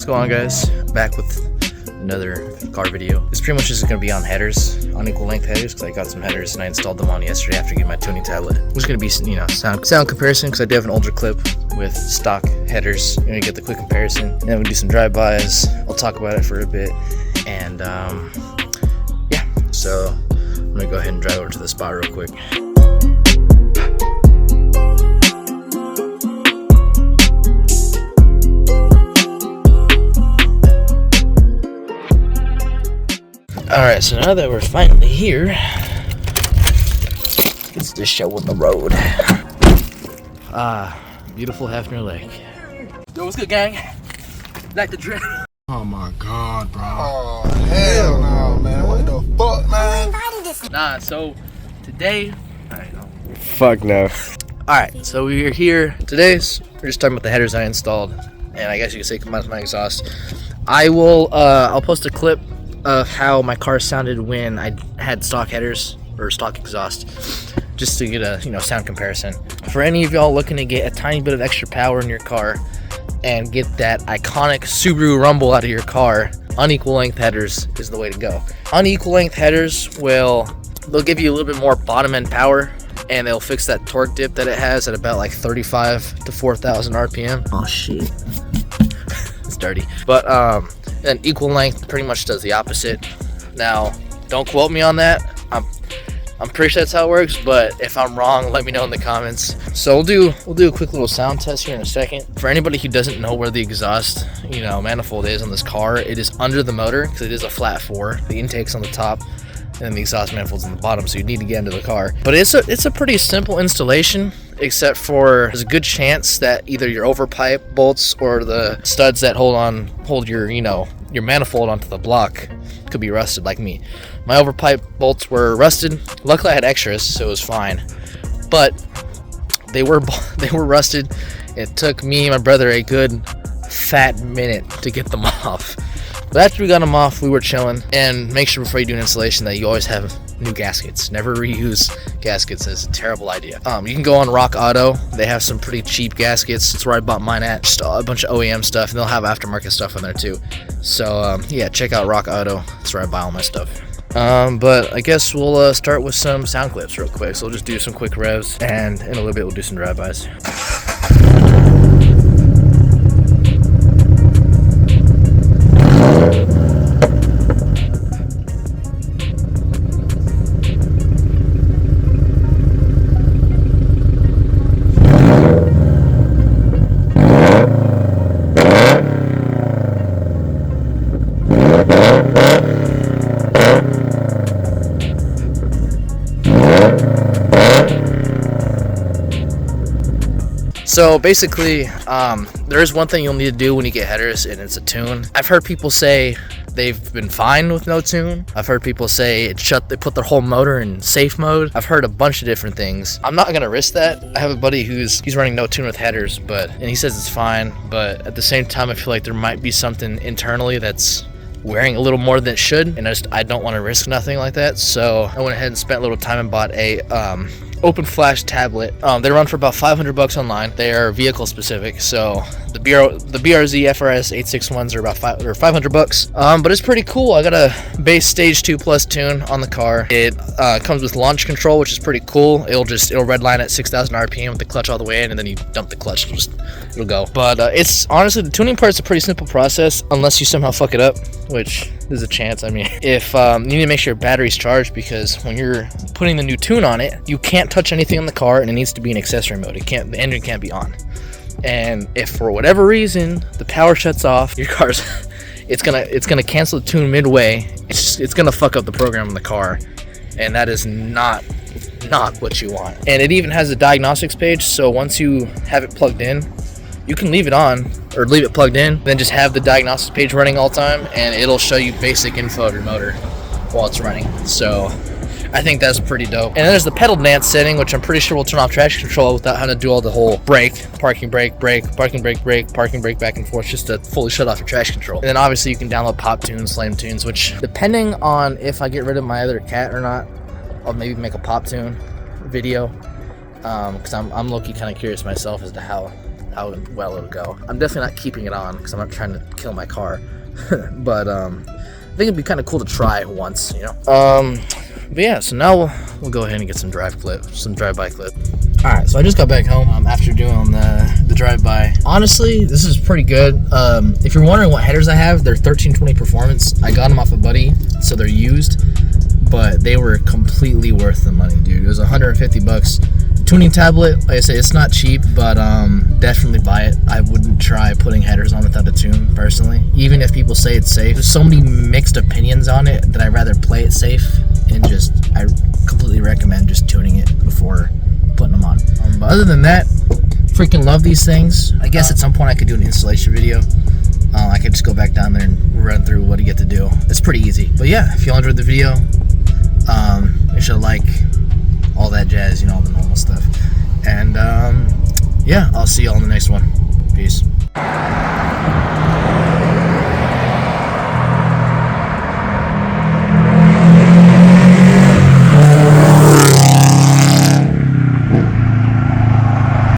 going on, guys? Back with another car video. This pretty much just going to be on headers, unequal length headers, because I got some headers and I installed them on yesterday after getting my tuning tablet. It's going to be, sound comparison, because I do have an older clip with stock headers. You're going to get the quick comparison, and then we'll do some drive-bys. I'll talk about it for a bit, and yeah, so I'm going to go ahead and drive over to the spot real quick. Alright, so now that we're finally here, it's the show on the road. Beautiful Hefner Lake. Yo, what's good, gang? Like the drip. Oh my god, bro. Oh, hell no, man. What the fuck, man? Nah, so today, Fuck no. Alright, so we're here. Today's, we're just talking about the headers I installed. And I guess you could say combined with my exhaust. I'll post a clip of how my car sounded when I had stock headers or stock exhaust, just to get a sound comparison. For any of y'all looking to get a tiny bit of extra power in your car and get that iconic Subaru rumble out of your car, unequal length headers is the way to go. Unequal length headers they'll give you a little bit more bottom end power, and they'll fix that torque dip that it has at about like 35 to 4,000 RPM. Oh shit. It's dirty. But and equal length pretty much does the opposite. Now, don't quote me on that. I'm pretty sure that's how it works, but if I'm wrong, let me know in the comments. So we'll do a quick little sound test here in a second. For anybody who doesn't know where the exhaust, manifold is on this car, it is under the motor because it is a flat 4. The intake's on the top, and then the exhaust manifold's on the bottom, so you need to get into the car. But it's a pretty simple installation, except for there's a good chance that either your overpipe bolts or the studs that hold your manifold onto the block could be rusted, like me. My overpipe bolts were rusted. Luckily I had extras, so it was fine. But they were rusted. It took me and my brother a good fat minute to get them off. But after we got them off, we were chilling. And make sure before you do an installation that you always have new gaskets. Never reuse gaskets. It's a terrible idea. You can go on Rock Auto. They have some pretty cheap gaskets. That's where I bought mine at. Just a bunch of OEM stuff, and they'll have aftermarket stuff on there too. So yeah, check out Rock Auto. That's where I buy all my stuff. But I guess we'll start with some sound clips real quick. So we'll just do some quick revs, and in a little bit we'll do some drive-bys. So basically, there is one thing you'll need to do when you get headers, and it's a tune. I've heard people say they've been fine with no tune. I've heard people say they put their whole motor in safe mode. I've heard a bunch of different things. I'm not gonna risk that. I have a buddy he's running no tune with headers, and he says it's fine. But at the same time, I feel like there might be something internally that's wearing a little more than it should, and I don't want to risk nothing like that. So I went ahead and spent a little time and bought a open flash tablet. They run for about $500 online. They are vehicle specific, so the BRZ FRS 861s are about $500. But it's pretty cool. I got a base stage 2 plus tune on the car. It comes with launch control, which is pretty cool. It'll redline at 6,000 RPM with the clutch all the way in, and then you dump the clutch, it'll go. But it's honestly, the tuning part's a pretty simple process, unless you somehow fuck it up, which there's a chance. I mean, if you need to make sure your battery's charged, because when you're putting the new tune on it, you can't touch anything on the car, and it needs to be in accessory mode. The engine can't be on. And if for whatever reason the power shuts off, your car's it's gonna cancel the tune midway. It's gonna fuck up the program in the car, and that is not what you want. And it even has a diagnostics page, so once you have it plugged in, you can leave it on or leave it plugged in, then just have the diagnostics page running all the time, and it'll show you basic info of your motor while it's running. So I think that's pretty dope. And then there's the pedal dance setting, which I'm pretty sure will turn off traction control without having to do all the whole brake, parking brake, parking brake, parking brake back and forth, just to fully shut off your traction control. And then obviously you can download pop tunes, slam tunes, which depending on if I get rid of my other cat or not, I'll maybe make a pop tune video, because I'm low-key kind of curious myself as to how how well it'll go. I'm definitely not keeping it on because I'm not trying to kill my car. But I think it'd be kind of cool to try once, you know. But yeah, so now we'll go ahead and get some drive-by clip. All right, so I just got back home after doing the drive-by. Honestly, this is pretty good. If you're wondering what headers I have, they're 1320 Performance. I got them off a buddy, so they're used, but they were completely worth the money, dude. It was 150 bucks. Tuning tablet, like I say, it's not cheap, but definitely buy it. I wouldn't try putting headers on without a tune, personally. Even if people say it's safe. There's so many mixed opinions on it that I'd rather play it safe and I completely recommend just tuning it before putting them on. But other than that, freaking love these things. I guess at some point I could do an installation video. I could just go back down there and run through what you get to do. It's pretty easy. But yeah, if you all enjoyed the video, make sure to like, all that jazz, you know, all the normal stuff. And yeah, I'll see you all in the next one. Peace.